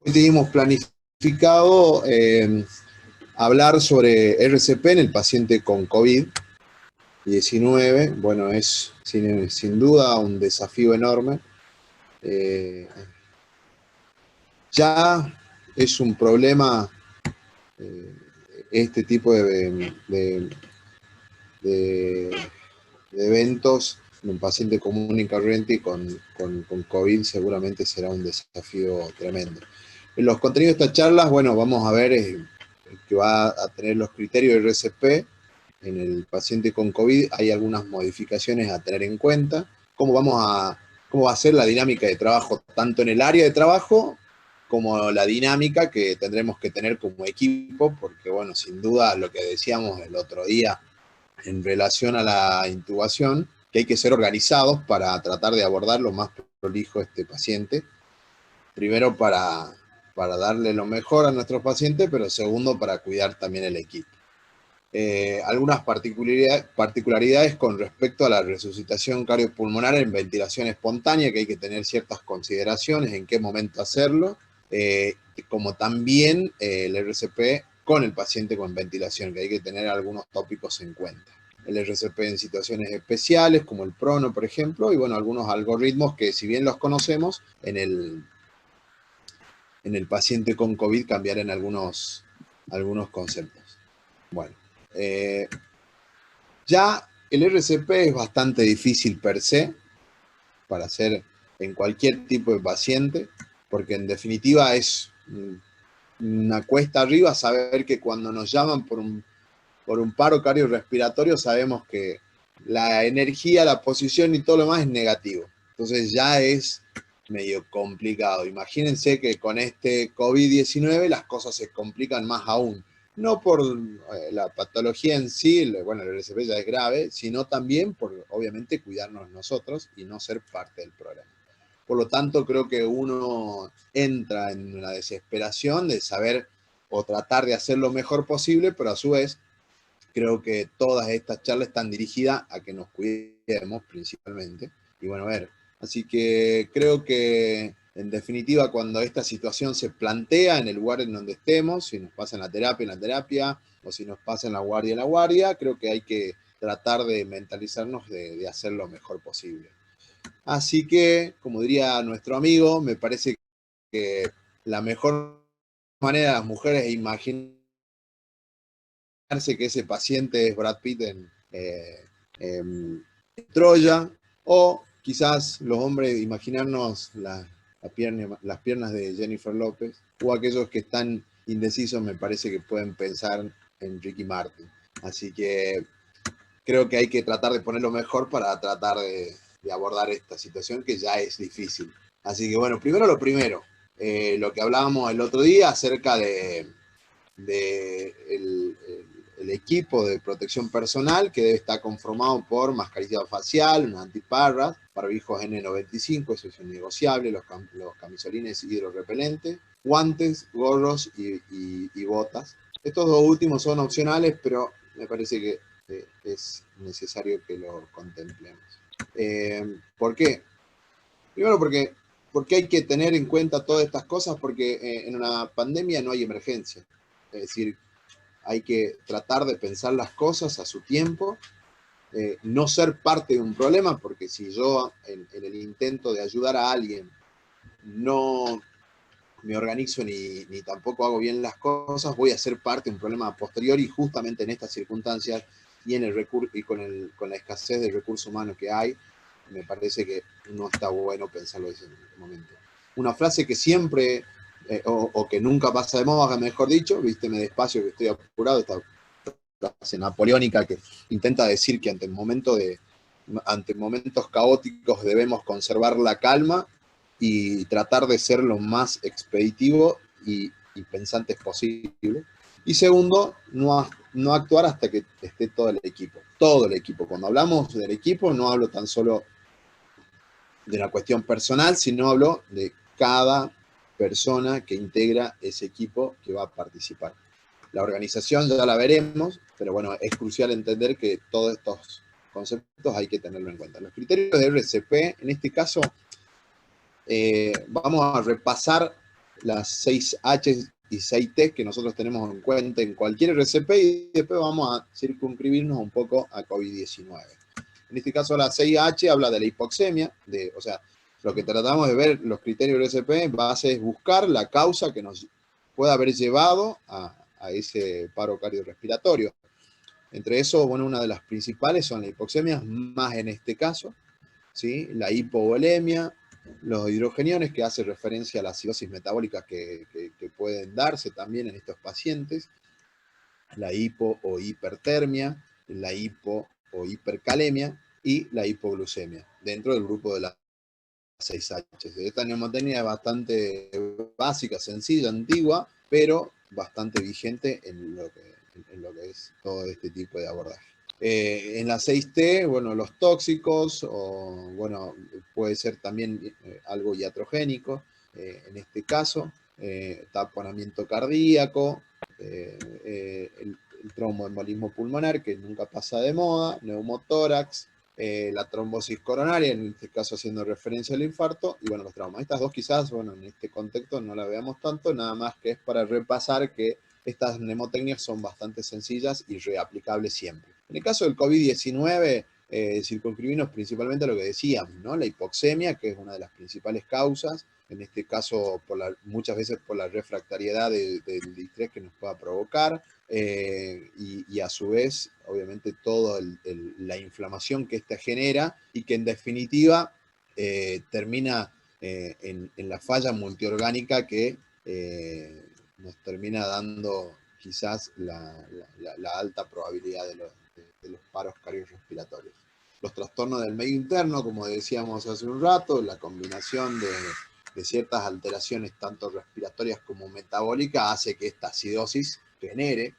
Hoy teníamos planificado hablar sobre RCP en el paciente con COVID-19. Bueno, es sin duda un desafío enorme. Ya es un problema este tipo de eventos en un paciente común y corriente con COVID seguramente será un desafío tremendo. En los contenidos de estas charlas, bueno, vamos a ver que va a tener los criterios de RCP en el paciente con COVID. Hay algunas modificaciones a tener en cuenta. Cómo va a ser la dinámica de trabajo, tanto en el área de trabajo como la dinámica que tendremos que tener como equipo, porque, bueno, sin duda lo que decíamos el otro día en relación a la intubación, que hay que ser organizados para tratar de abordar lo más prolijo a este paciente. Primero para darle lo mejor a nuestros pacientes, pero segundo para cuidar también el equipo. Algunas particularidades con respecto a la resucitación cardiopulmonar en ventilación espontánea, que hay que tener ciertas consideraciones en qué momento hacerlo, como también el RCP con el paciente con ventilación, que hay que tener algunos tópicos en cuenta. El RCP en situaciones especiales, como el prono, por ejemplo, y bueno, algunos algoritmos que si bien los conocemos, en el paciente con COVID cambiarán algunos conceptos. Bueno, ya el RCP es bastante difícil per se para hacer en cualquier tipo de paciente, porque en definitiva es una cuesta arriba saber que cuando nos llaman por un paro cardiorrespiratorio sabemos que la energía, la posición y todo lo demás es negativo. Entonces ya es medio complicado. Imagínense que con este COVID-19 las cosas se complican más aún. No por la patología en sí, bueno, el RCP ya es grave, sino también por, obviamente, cuidarnos nosotros y no ser parte del problema. Por lo tanto, creo que uno entra en una desesperación de saber o tratar de hacer lo mejor posible, pero a su vez creo que todas estas charlas están dirigidas a que nos cuidemos principalmente. Y bueno, a ver, así que creo que en definitiva cuando esta situación se plantea en el lugar en donde estemos, si nos pasa en la terapia, o si nos pasa en la guardia, creo que hay que tratar de mentalizarnos de hacer lo mejor posible. Así que, como diría nuestro amigo, me parece que la mejor manera de las mujeres es imaginar que ese paciente es Brad Pitt en Troya, o quizás los hombres imaginarnos las piernas de Jennifer López, o aquellos que están indecisos me parece que pueden pensar en Ricky Martin. Así que creo que hay que tratar de poner lo mejor para tratar de abordar esta situación que ya es difícil. Así que bueno, primero lo primero, lo que hablábamos el otro día acerca de el equipo de protección personal, que debe estar conformado por mascarilla facial, una antiparras, barbijos N95, eso es innegociable, los camisolines hidrorrepelentes, guantes, gorros y botas. Estos dos últimos son opcionales, pero me parece que es necesario que lo contemplemos. ¿Por qué? Primero porque hay que tener en cuenta todas estas cosas, porque en una pandemia no hay emergencia. Es decir, hay que tratar de pensar las cosas a su tiempo, no ser parte de un problema, porque si yo en el intento de ayudar a alguien no me organizo ni tampoco hago bien las cosas, voy a ser parte de un problema a posteriori, justamente en estas circunstancias y, con la escasez de recursos humanos que hay, me parece que no está bueno pensarlo en ese momento. Una frase que siempre, o que nunca pasa de moda, mejor dicho, vísteme despacio que estoy apurado, esta frase napoleónica que intenta decir que ante momentos caóticos debemos conservar la calma y tratar de ser lo más expeditivo y pensantes posible. Y segundo, no actuar hasta que esté todo el equipo. Todo el equipo. Cuando hablamos del equipo, no hablo tan solo de una cuestión personal, sino hablo de cada persona que integra ese equipo que va a participar. La organización ya la veremos, pero bueno, es crucial entender que todos estos conceptos hay que tenerlo en cuenta. Los criterios de RCP, en este caso, vamos a repasar las 6H y 6T que nosotros tenemos en cuenta en cualquier RCP, y después vamos a circunscribirnos un poco a COVID-19. En este caso, la 6H habla de la hipoxemia, o sea, lo que tratamos de ver, los criterios del RCP, en base es buscar la causa que nos pueda haber llevado a ese paro cardiorrespiratorio. Entre eso, bueno, una de las principales son la hipoxemia, más en este caso, ¿sí? La hipovolemia, los hidrogeniones, que hace referencia a la acidosis metabólica que pueden darse también en estos pacientes, la hipo o hipertermia, la hipo o hipercalemia y la hipoglucemia, dentro del grupo de las 6H. Esta neumotecnia es bastante básica, sencilla, antigua, pero bastante vigente en lo que es todo este tipo de abordaje. En la 6T, bueno, los tóxicos, o bueno, puede ser también algo iatrogénico, en este caso, taponamiento cardíaco, el tromboembolismo pulmonar, que nunca pasa de moda, neumotórax, la trombosis coronaria, en este caso haciendo referencia al infarto, y bueno, los traumas. Estas dos quizás, bueno, en este contexto no la veamos tanto, nada más que es para repasar que estas mnemotecnias son bastante sencillas y reaplicables siempre. En el caso del COVID-19, circunscribimos principalmente a lo que decíamos, ¿no? La hipoxemia, que es una de las principales causas, en este caso muchas veces por la refractariedad del distrés que nos pueda provocar, y a su vez, obviamente, toda la inflamación que ésta genera y que en definitiva termina en la falla multiorgánica que nos termina dando quizás la alta probabilidad de los paros cardiorrespiratorios. Los trastornos del medio interno, como decíamos hace un rato, la combinación de ciertas alteraciones tanto respiratorias como metabólicas hace que esta acidosis genere,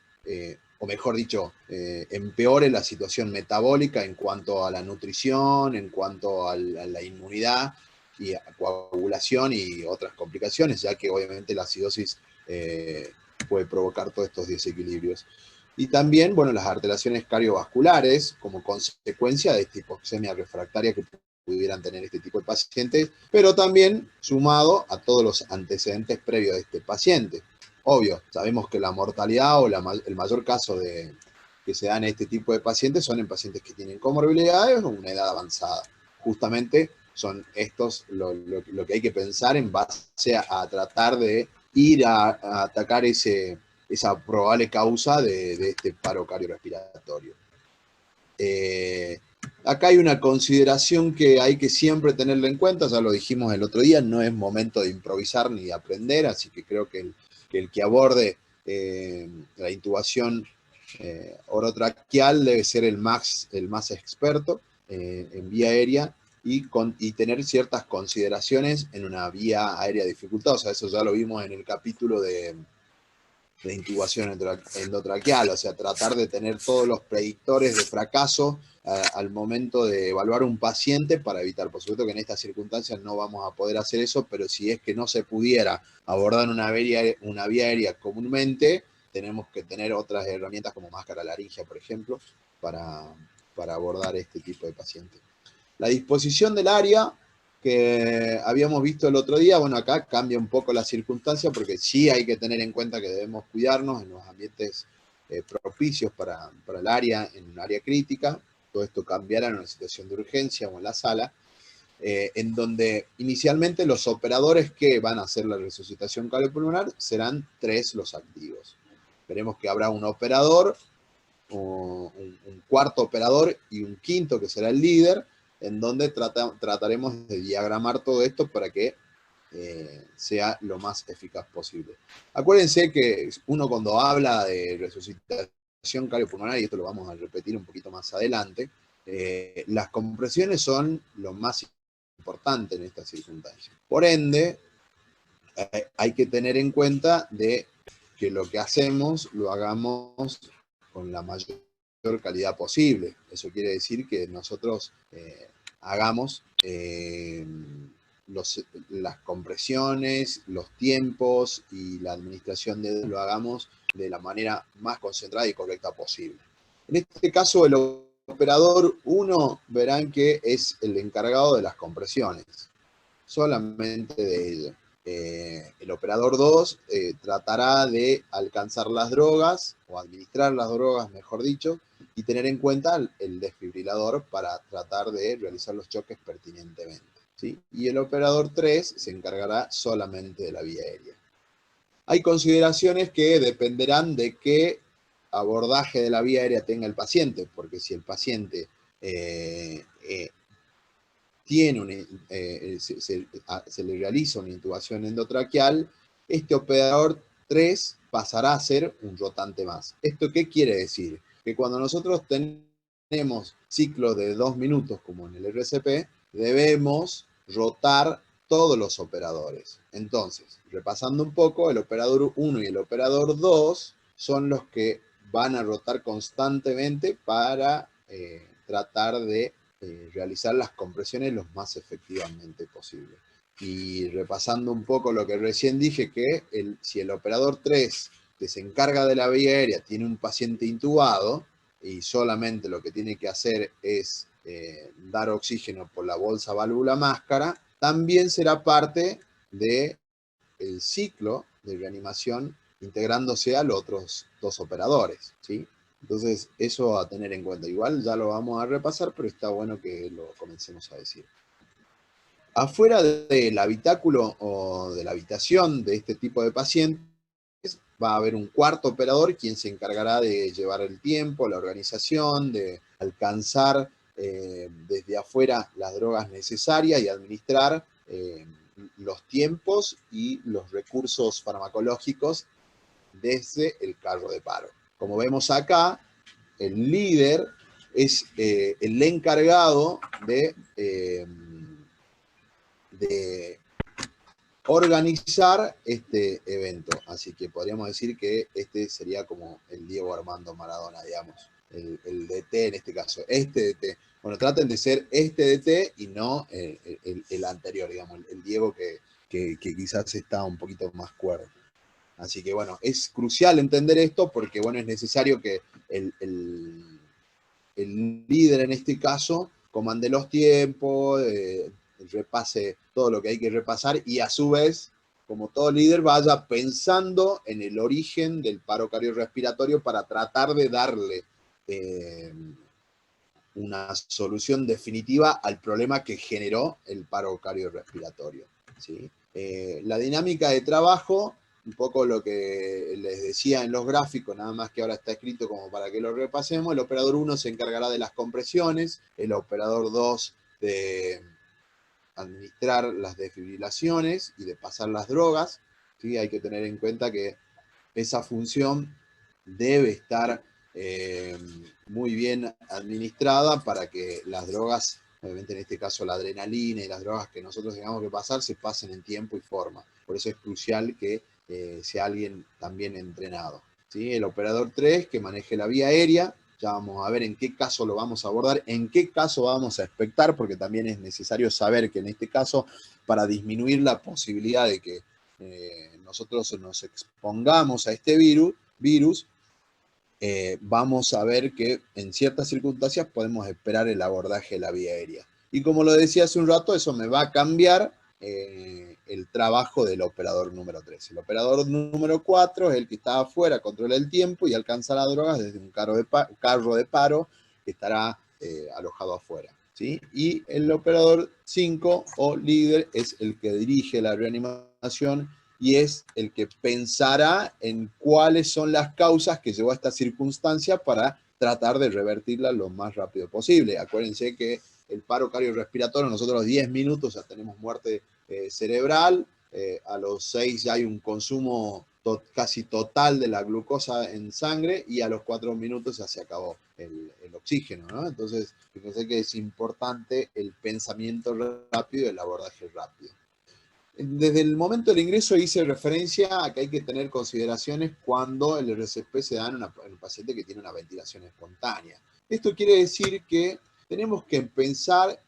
o mejor dicho, empeore la situación metabólica en cuanto a la nutrición, en cuanto a la inmunidad y a coagulación y otras complicaciones, ya que obviamente la acidosis puede provocar todos estos desequilibrios. Y también, bueno, las alteraciones cardiovasculares como consecuencia de esta hipoxemia refractaria que pudieran tener este tipo de pacientes, pero también sumado a todos los antecedentes previos de este paciente. Obvio, sabemos que la mortalidad o el mayor caso que se da en este tipo de pacientes son en pacientes que tienen comorbilidades o una edad avanzada. Justamente son estos lo que hay que pensar en base a tratar de ir a atacar esa probable causa de este paro cardiorrespiratorio. Acá hay una consideración que hay que siempre tenerla en cuenta, ya lo dijimos el otro día, no es momento de improvisar ni de aprender, así que creo que el que aborde la intubación orotraqueal debe ser el más experto en vía aérea y tener ciertas consideraciones en una vía aérea dificultosa. Eso ya lo vimos en el capítulo de intubación endotraqueal, o sea, tratar de tener todos los predictores de fracaso al momento de evaluar un paciente para evitar. Por supuesto que en estas circunstancias no vamos a poder hacer eso, pero si es que no se pudiera abordar una vía aérea comúnmente, tenemos que tener otras herramientas como máscara laringia, por ejemplo, para abordar este tipo de pacientes. La disposición del área que habíamos visto el otro día, bueno, acá cambia un poco la circunstancia porque sí hay que tener en cuenta que debemos cuidarnos en los ambientes propicios para el área, en un área crítica. Todo esto cambiará en una situación de urgencia o en la sala, en donde inicialmente los operadores que van a hacer la resucitación cardiopulmonar serán 3 los activos. Veremos que habrá un operador, un cuarto operador y un quinto que será el líder, en donde trataremos de diagramar todo esto para que sea lo más eficaz posible. Acuérdense que uno cuando habla de resucitación cardiopulmonar, y esto lo vamos a repetir un poquito más adelante, las compresiones son lo más importante en estas circunstancias. Por ende, hay que tener en cuenta de que lo que hacemos lo hagamos con la mayor calidad posible. Eso quiere decir que nosotros hagamos las compresiones, los tiempos y la administración lo hagamos de la manera más concentrada y correcta posible. En este caso, el operador 1 verán que es el encargado de las compresiones, solamente de ello. El operador 2 tratará de alcanzar las drogas, o administrar las drogas, mejor dicho, y tener en cuenta el desfibrilador para tratar de realizar los choques pertinentemente, ¿sí? Y el operador 3 se encargará solamente de la vía aérea. Hay consideraciones que dependerán de qué abordaje de la vía aérea tenga el paciente, porque si el paciente se le realiza una intubación endotraqueal, este operador 3 pasará a ser un rotante más. ¿Esto qué quiere decir? Que cuando nosotros tenemos ciclos de 2 minutos, como en el RCP, debemos rotar todos los operadores. Entonces, repasando un poco, el operador 1 y el operador 2 son los que van a rotar constantemente para tratar de realizar las compresiones lo más efectivamente posible. Y repasando un poco lo que recién dije, que si el operador 3, que se encarga de la vía aérea, tiene un paciente intubado y solamente lo que tiene que hacer es dar oxígeno por la bolsa válvula máscara, también será parte del ciclo de reanimación integrándose a los otros 2 operadores, ¿sí? Entonces, eso a tener en cuenta. Igual ya lo vamos a repasar, pero está bueno que lo comencemos a decir. Afuera del habitáculo o de la habitación de este tipo de pacientes, va a haber un cuarto operador quien se encargará de llevar el tiempo, la organización, de alcanzar desde afuera las drogas necesarias y administrar los tiempos y los recursos farmacológicos desde el carro de paro. Como vemos acá, el líder es el encargado de organizar este evento. Así que podríamos decir que este sería como el Diego Armando Maradona, digamos, el DT en este caso, este DT. Bueno, traten de ser este DT y no el anterior, digamos, el Diego que quizás está un poquito más cuerdo. Así que bueno, es crucial entender esto porque bueno, es necesario que el líder en este caso comande los tiempos, repase todo lo que hay que repasar y a su vez, como todo líder, vaya pensando en el origen del paro cardiorrespiratorio para tratar de darle una solución definitiva al problema que generó el paro cardiorrespiratorio, ¿sí? La dinámica de trabajo, un poco lo que les decía en los gráficos, nada más que ahora está escrito como para que lo repasemos. El operador 1 se encargará de las compresiones, el operador 2 de administrar las desfibrilaciones y de pasar las drogas, ¿sí? Hay que tener en cuenta que esa función debe estar muy bien administrada para que las drogas, obviamente en este caso la adrenalina y las drogas que nosotros tengamos que pasar, se pasen en tiempo y forma. Por eso es crucial que sea alguien también entrenado, ¿sí? El operador 3 que maneje la vía aérea, ya vamos a ver en qué caso lo vamos a abordar, en qué caso vamos a expectar, porque también es necesario saber que en este caso, para disminuir la posibilidad de que nosotros nos expongamos a este virus, vamos a ver que en ciertas circunstancias podemos esperar el abordaje de la vía aérea. Y como lo decía hace un rato, eso me va a cambiar el trabajo del operador número 3. El operador número 4 es el que está afuera, controla el tiempo y alcanza las drogas desde un carro de paro que estará alojado afuera, ¿sí? Y el operador 5 o líder es el que dirige la reanimación y es el que pensará en cuáles son las causas que llevó a esta circunstancia para tratar de revertirla lo más rápido posible. Acuérdense que el paro cardiorrespiratorio, nosotros a los 10 minutos ya tenemos muerte cerebral, a los 6 ya hay un consumo casi total de la glucosa en sangre y a los 4 minutos ya se acabó el oxígeno, ¿no? Entonces, fíjense que es importante el pensamiento rápido y el abordaje rápido. Desde el momento del ingreso hice referencia a que hay que tener consideraciones cuando el RCP se da en un paciente que tiene una ventilación espontánea. Esto quiere decir que tenemos que pensar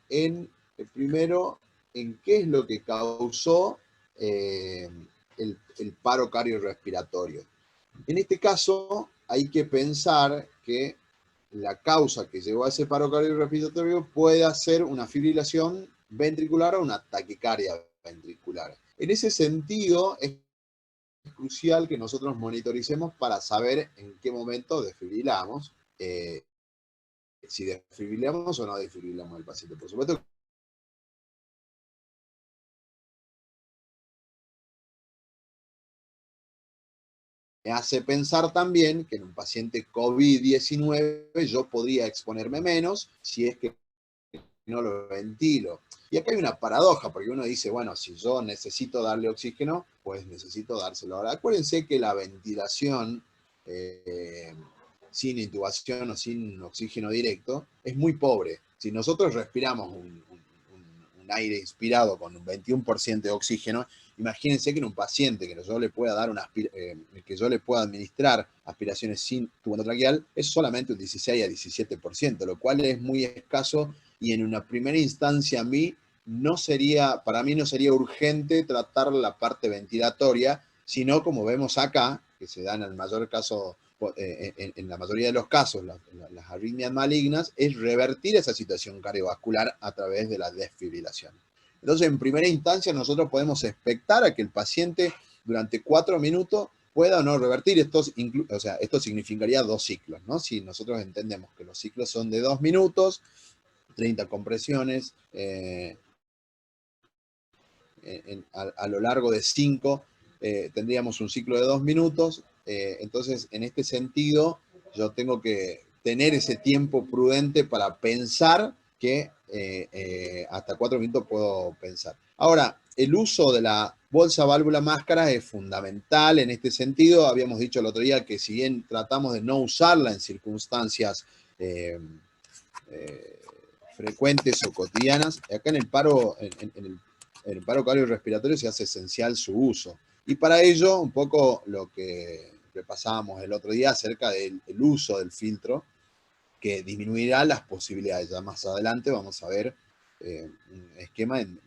primero en qué es lo que causó el paro cardiorrespiratorio. En este caso hay que pensar que la causa que llevó a ese paro cardiorrespiratorio puede ser una fibrilación ventricular o una taquicardia ventricular. En ese sentido, es crucial que nosotros monitoricemos para saber en qué momento desfibrilamos, si desfibrilamos o no desfibrilamos al paciente. Por supuesto, me hace pensar también que en un paciente COVID-19 yo podría exponerme menos si es que no lo ventilo. Y acá hay una paradoja, porque uno dice, bueno, si yo necesito darle oxígeno, pues necesito dárselo. Ahora, acuérdense que la ventilación sin intubación o sin oxígeno directo es muy pobre. Si nosotros respiramos un aire inspirado con un 21% de oxígeno, imagínense que en un paciente que yo le pueda dar que yo le pueda administrar aspiraciones sin tubo endotraqueal, es solamente un 16 a 17%, lo cual es muy escaso y en una primera instancia para mí no sería urgente tratar la parte ventilatoria, sino como vemos acá, que se dan en el mayor caso, en la mayoría de los casos, las arritmias malignas, es revertir esa situación cardiovascular a través de la desfibrilación. Entonces, en primera instancia, nosotros podemos expectar a que el paciente durante 4 minutos pueda o no revertir. Esto significaría 2 ciclos, ¿no? Si nosotros entendemos que los ciclos son de 2 minutos, 30 compresiones, a lo largo de 5, tendríamos un ciclo de 2 minutos. Entonces, en este sentido, yo tengo que tener ese tiempo prudente para pensar que hasta 4 minutos puedo pensar. Ahora, el uso de la bolsa válvula máscara es fundamental en este sentido. Habíamos dicho el otro día que si bien tratamos de no usarla en circunstancias eh, frecuentes o cotidianas, acá en el paro, en el paro cardiorrespiratorio se hace esencial su uso. Y para ello, un poco lo que repasábamos el otro día acerca del uso del filtro, que disminuirá las posibilidades. Ya más adelante vamos a ver un esquema en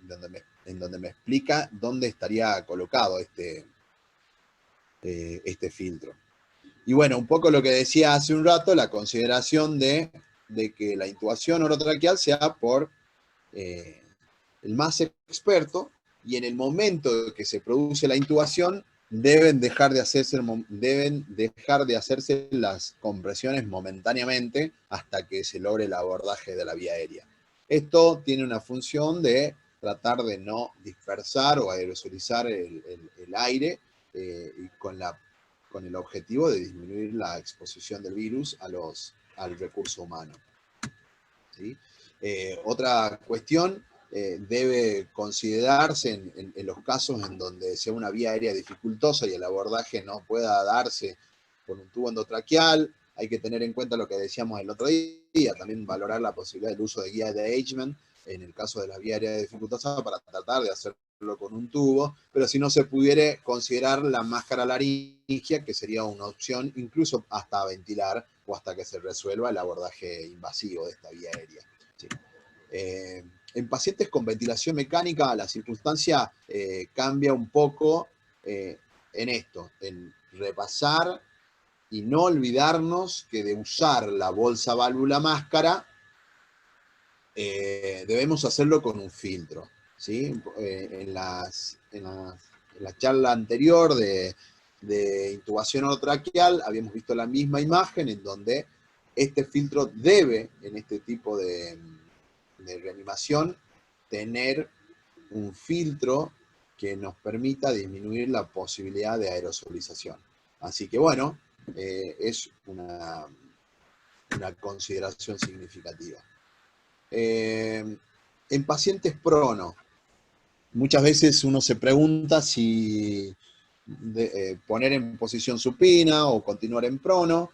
donde me explica dónde estaría colocado este filtro. Y bueno, un poco lo que decía hace un rato, la consideración de que la intubación orotraqueal sea por el más experto, y en el momento que se produce la intubación deben dejar de hacerse las compresiones momentáneamente hasta que se logre el abordaje de la vía aérea. Esto tiene una función de tratar de no dispersar o aerosolizar el aire y con el objetivo de disminuir la exposición del virus al recurso humano. ¿Sí? Otra cuestión debe considerarse en los casos en donde sea una vía aérea dificultosa y el abordaje no pueda darse por un tubo endotraqueal. Hay que tener en cuenta lo que decíamos el otro día, también valorar la posibilidad del uso de guía de Eichmann en el caso de las vías aéreas dificultosas para tratar de hacerlo con un tubo, pero si no se pudiera considerar la máscara laringia, que sería una opción incluso hasta ventilar o hasta que se resuelva el abordaje invasivo de esta vía aérea. Sí. En pacientes con ventilación mecánica la circunstancia cambia un poco en esto, en repasar y no olvidarnos que de usar la bolsa válvula máscara debemos hacerlo con un filtro. ¿Sí? En la charla anterior de intubación orotraqueal habíamos visto la misma imagen en donde este filtro debe, en este tipo de reanimación, tener un filtro que nos permita disminuir la posibilidad de aerosolización. Así que bueno, es una consideración significativa. En pacientes prono, muchas veces uno se pregunta si poner en posición supina o continuar en prono.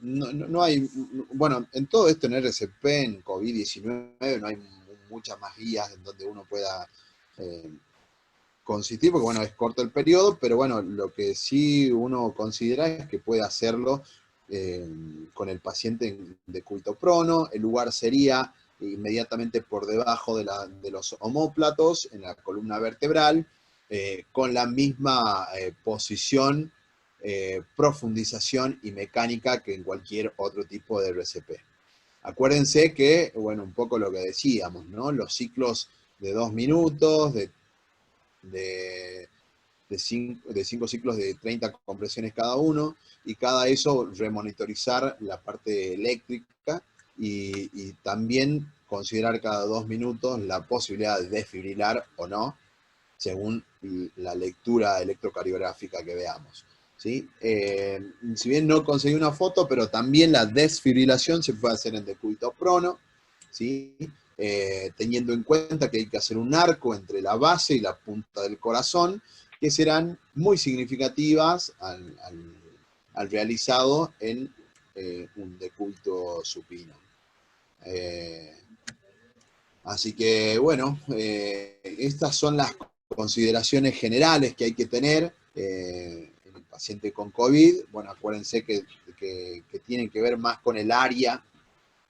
No hay, bueno, en todo esto en RCP, en COVID-19, no hay muchas más guías en donde uno pueda consistir, porque bueno, es corto el periodo, pero bueno, lo que sí uno considera es que puede hacerlo con el paciente de cúbito prono. El lugar sería inmediatamente por debajo de los omóplatos, en la columna vertebral, con la misma posición, profundización y mecánica que en cualquier otro tipo de RCP. Acuérdense que, bueno, un poco lo que decíamos, ¿no? Los ciclos de 2 minutos, de de cinco ciclos de 30 compresiones cada uno, y cada eso remonitorizar la parte eléctrica y también considerar cada 2 minutos la posibilidad de desfibrilar o no, según la lectura electrocardiográfica que veamos. ¿Sí? Si bien no conseguí una foto, pero también la desfibrilación se puede hacer en decúbito prono, ¿sí? Teniendo en cuenta que hay que hacer un arco entre la base y la punta del corazón, que serán muy significativas al realizado en un decúbito supino. Así que, bueno, estas son las consideraciones generales que hay que tener en el paciente con COVID. Bueno, acuérdense que tienen que ver más con el área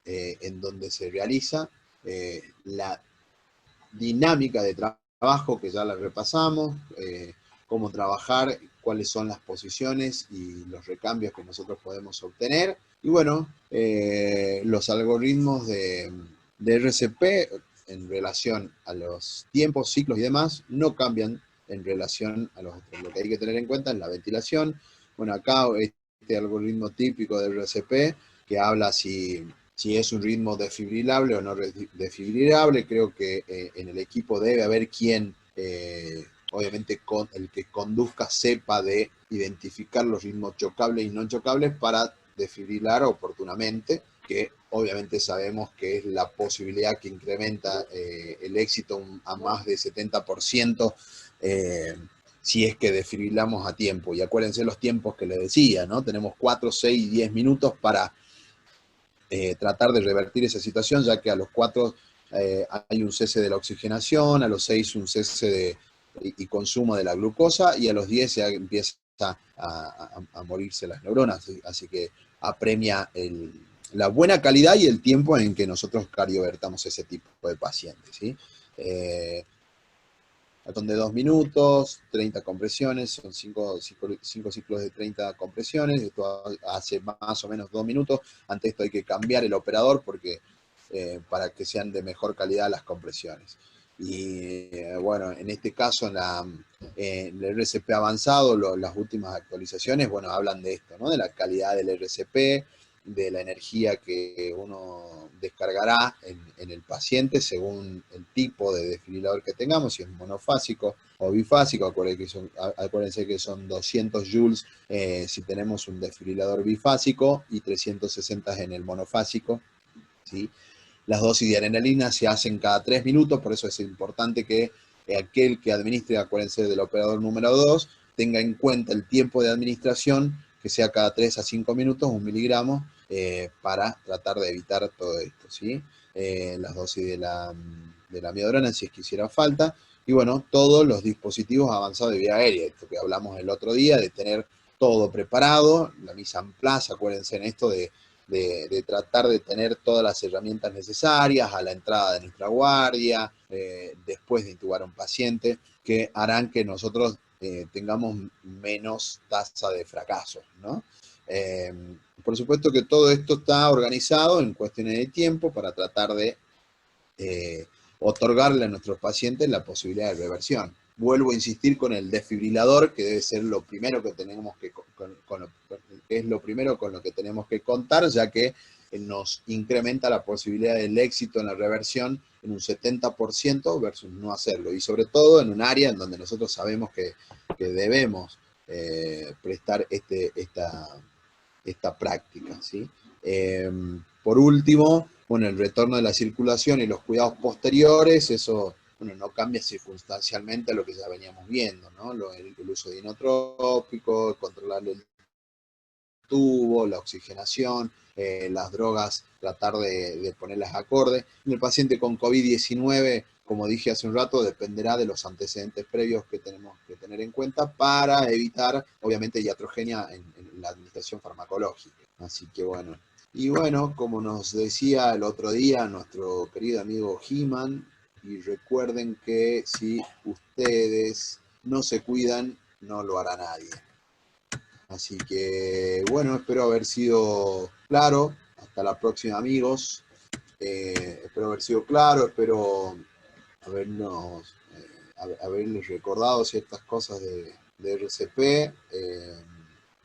en donde se realiza, la dinámica de trabajo, que ya la repasamos, cómo trabajar, cuáles son las posiciones y los recambios que nosotros podemos obtener. Y bueno, los algoritmos de RCP en relación a los tiempos, ciclos y demás, no cambian en relación a los otros. Lo que hay que tener en cuenta es la ventilación. Bueno, acá este algoritmo típico del RCP, que habla si es un ritmo desfibrilable o no desfibrilable. Creo que en el equipo debe haber quien, obviamente el que conduzca sepa de identificar los ritmos chocables y no chocables para desfibrilar oportunamente, que obviamente sabemos que es la posibilidad que incrementa el éxito a más de 70%, si es que desfibrilamos a tiempo. Y acuérdense los tiempos que les decía, ¿no? Tenemos 4, 6, 10 minutos para tratar de revertir esa situación, ya que a los 4 hay un cese de la oxigenación, a los 6 un cese y consumo de la glucosa, y a los 10 ya empieza a morirse las neuronas. Así que apremia la buena calidad y el tiempo en que nosotros cardiovertamos ese tipo de pacientes, ¿sí? Son de 2 minutos, 30 compresiones, son 5 ciclos de 30 compresiones, esto hace más o menos 2 minutos. Ante esto hay que cambiar el operador porque, para que sean de mejor calidad las compresiones. Y bueno, en este caso en el RCP avanzado, las últimas actualizaciones, bueno, hablan de esto, ¿no? De la calidad del RCP, de la energía que uno descargará en el paciente según el tipo de desfibrilador que tengamos, si es monofásico o bifásico. Acuérdense que son 200 joules si tenemos un desfibrilador bifásico y 360 en el monofásico, ¿sí? Las dosis de adrenalina se hacen cada 3 minutos, por eso es importante que aquel que administre, acuérdense del operador número 2, tenga en cuenta el tiempo de administración, que sea cada 3 a 5 minutos, 1 miligramo, para tratar de evitar todo esto, ¿sí? Las dosis de la amiodarona, si es que hiciera falta, y bueno, todos los dispositivos avanzados de vía aérea, esto que hablamos el otro día, de tener todo preparado, la mise en place, acuérdense en esto de tratar de tener todas las herramientas necesarias a la entrada de nuestra guardia, después de intubar a un paciente, que harán que nosotros tengamos menos tasa de fracaso, ¿no? Por supuesto que todo esto está organizado en cuestiones de tiempo para tratar de otorgarle a nuestros pacientes la posibilidad de reversión. Vuelvo a insistir con el desfibrilador, que debe ser lo primero que tenemos es lo primero con lo que tenemos que contar, ya que nos incrementa la posibilidad del éxito en la reversión en un 70% versus no hacerlo, y sobre todo en un área en donde nosotros sabemos que debemos prestar esta práctica, ¿sí? Por último, bueno, el retorno de la circulación y los cuidados posteriores, eso, bueno, no cambia circunstancialmente a lo que ya veníamos viendo, ¿no? El uso de inotrópico, controlar el tubo, la oxigenación, las drogas, tratar de ponerlas acorde. En el paciente con COVID-19, como dije hace un rato, dependerá de los antecedentes previos que tenemos que tener en cuenta para evitar, obviamente, iatrogenia en la administración farmacológica. Así que bueno. Y bueno, como nos decía el otro día nuestro querido amigo He-Man, y recuerden que si ustedes no se cuidan, no lo hará nadie. Así que, bueno, espero haber sido claro. Hasta la próxima, amigos. Espero haber sido claro, espero habernos haberles recordado ciertas cosas de RCP,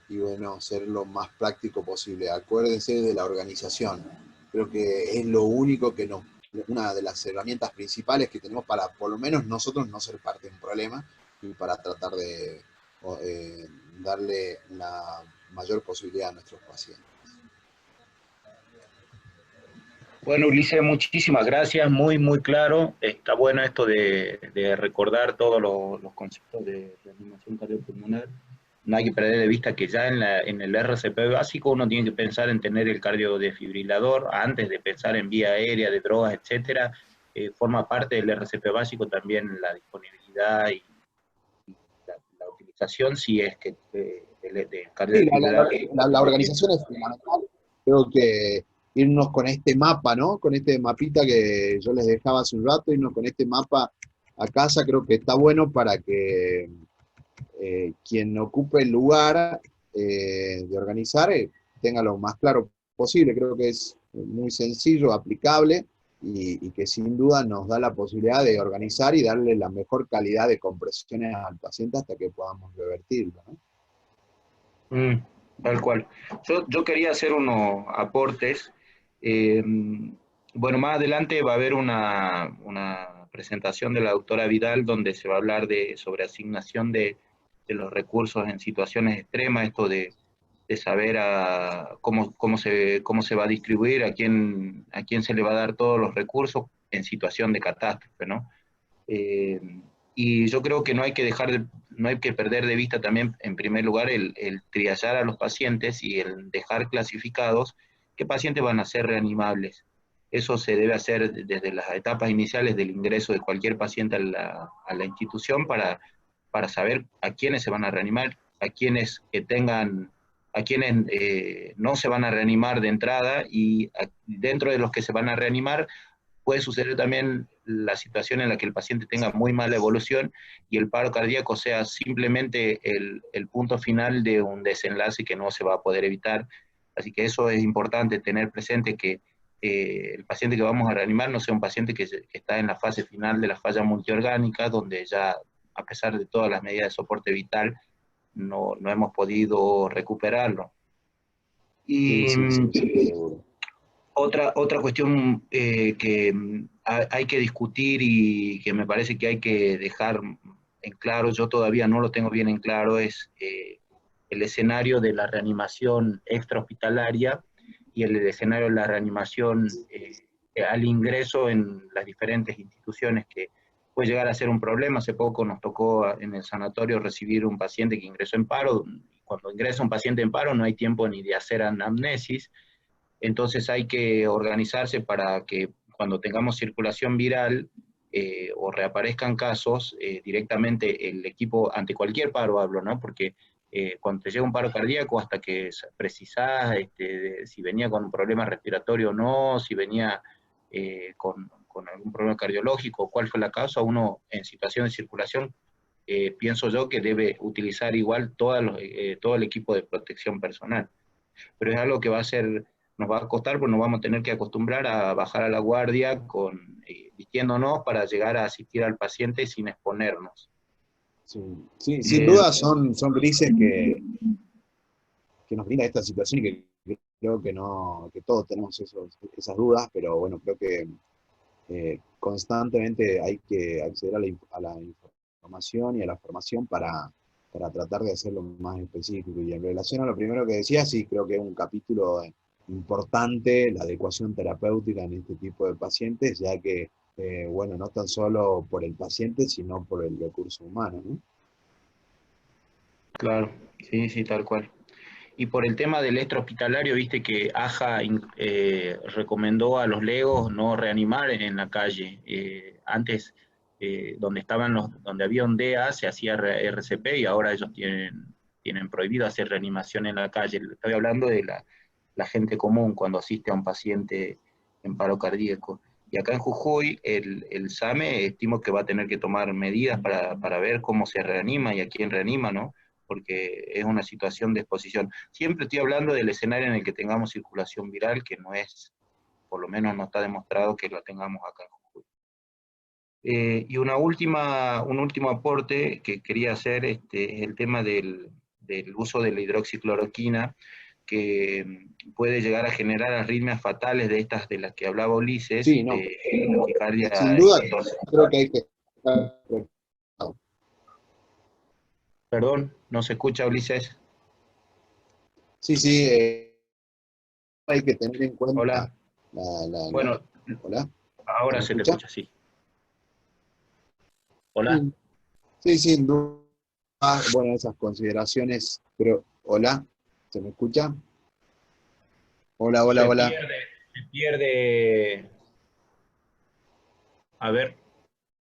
y bueno, ser lo más práctico posible. Acuérdense de la organización. Creo que es lo único que una de las herramientas principales que tenemos para, por lo menos nosotros, no ser parte de un problema y para tratar de darle la mayor posibilidad a nuestros pacientes. Bueno, Ulises, muchísimas gracias, muy, muy claro. Está bueno esto de recordar todos los conceptos de reanimación cardiopulmonar. No hay que perder de vista que ya en el RCP básico uno tiene que pensar en tener el cardiodefibrilador antes de pensar en vía aérea, de drogas, etcétera. Forma parte del RCP básico también la disponibilidad y la utilización, si es que del Sí, cardiodefibrilador. la organización es fundamental. Creo que irnos con este mapa, ¿no? Con este mapita que yo les dejaba hace un rato, irnos con este mapa a casa, creo que está bueno para que quien ocupe el lugar de organizar tenga lo más claro posible. Creo que es muy sencillo, aplicable y que sin duda nos da la posibilidad de organizar y darle la mejor calidad de compresiones al paciente hasta que podamos revertirlo, ¿no? Mm, tal cual. Yo quería hacer unos aportes. Eh, bueno, más adelante va a haber una presentación de la doctora Vidal donde se va a hablar sobre asignación de los recursos en situaciones extremas, esto de saber cómo se va a distribuir, a quién se le va a dar todos los recursos en situación de catástrofe, ¿no? Eh, y yo creo que no hay que perder de vista también, en primer lugar, el triallar a los pacientes y el dejar clasificados qué pacientes van a ser reanimables. Eso se debe hacer desde las etapas iniciales del ingreso de cualquier paciente a la institución para saber a quiénes se van a reanimar, a quienes no se van a reanimar de entrada y dentro de los que se van a reanimar puede suceder también la situación en la que el paciente tenga muy mala evolución y el paro cardíaco sea simplemente el punto final de un desenlace que no se va a poder evitar. Así que eso es importante tener presente que el paciente que vamos a reanimar no sea un paciente que está en la fase final de la falla multiorgánica, donde ya, a pesar de todas las medidas de soporte vital, no hemos podido recuperarlo. Sí, Y sí, sí, sí, seguro. otra cuestión que hay que discutir y que me parece que hay que dejar en claro, yo todavía no lo tengo bien en claro, es el escenario de la reanimación extrahospitalaria y el escenario de la reanimación al ingreso en las diferentes instituciones, que puede llegar a ser un problema. Hace poco nos tocó en el sanatorio recibir un paciente que ingresó en paro. Cuando ingresa un paciente en paro no hay tiempo ni de hacer anamnesis, entonces hay que organizarse para que cuando tengamos circulación viral o reaparezcan casos, directamente el equipo, ante cualquier paro hablo, ¿no? Porque cuando te llega un paro cardíaco, hasta que precisás si venía con un problema respiratorio o no, si venía con algún problema cardiológico, cuál fue la causa, uno en situación de circulación, pienso yo que debe utilizar igual todo el equipo de protección personal, pero es algo que nos va a costar, porque nos vamos a tener que acostumbrar a bajar a la guardia vistiéndonos para llegar a asistir al paciente sin exponernos. Sí, sí, sin Eh, duda son grises que nos brinda esta situación y que creo que no, que todos tenemos esas dudas, pero bueno, creo que constantemente hay que acceder a la información y a la formación para tratar de hacerlo más específico. Y en relación a lo primero que decía, sí, creo que es un capítulo importante la adecuación terapéutica en este tipo de pacientes, ya que, bueno, no tan solo por el paciente, sino por el recurso humano, ¿no? claro, sí, sí, tal cual. Y por el tema del extrahospitalario, viste que AJA recomendó a los legos no reanimar en la calle. Antes, donde había un DEA, se hacía RCP y ahora ellos tienen prohibido hacer reanimación en la calle. Estoy hablando de la gente común cuando asiste a un paciente en paro cardíaco. Y acá en Jujuy, el SAME estimo que va a tener que tomar medidas para ver cómo se reanima y a quién reanima, ¿no? Porque es una situación de exposición. Siempre estoy hablando del escenario en el que tengamos circulación viral, que no es, por lo menos no está demostrado que la tengamos acá en Jujuy. Y un último aporte que quería hacer es el tema del uso de la hidroxicloroquina, que puede llegar a generar arritmias fatales de estas de las que hablaba Ulises, Sí, no, de sin taquicardia. duda Entonces, creo que hay que... perdón, ¿no se escucha, Ulises? Sí, sí, hay que tener en cuenta Hola. la... Bueno, ¿Hola? ¿Se ahora me se te escucha? escucha, sí. Hola. Sí, sí, sin duda. Bueno, esas consideraciones, pero... ¿Hola? ¿Se me escucha? Hola, hola, Se hola. pierde, se pierde. A ver,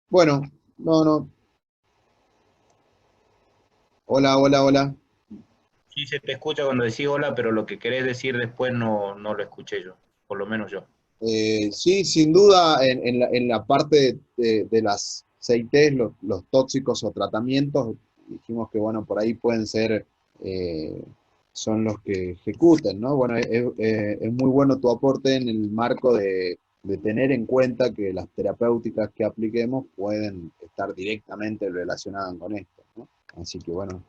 Bueno, no, no. Hola, hola, hola. sí se te escucha cuando decís hola, pero lo que querés decir después no lo escuché yo, por lo menos yo. Sí, sin duda, en la parte de las CITs, los tóxicos o tratamientos, dijimos que, bueno, por ahí pueden ser, son los que ejecuten, ¿no? Bueno, es muy bueno tu aporte en el marco de tener en cuenta que las terapéuticas que apliquemos pueden estar directamente relacionadas con esto, ¿no? Así que, bueno,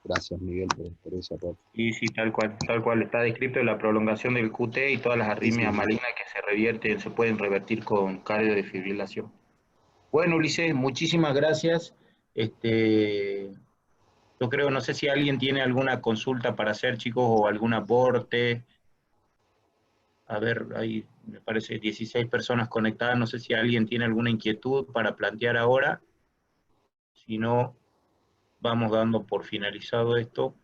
gracias, Miguel, por ese aporte. Y sí, tal cual está descrito la prolongación del QT y todas las Sí, sí, arritmias sí. malignas que se revierten, se pueden revertir con cardiodefibrilación. Bueno, Ulises, muchísimas gracias. Este, yo creo, no sé si alguien tiene alguna consulta para hacer, chicos, o algún aporte. A ver, hay, me parece, 16 personas conectadas. No sé si alguien tiene alguna inquietud para plantear ahora. Si no, vamos dando por finalizado esto.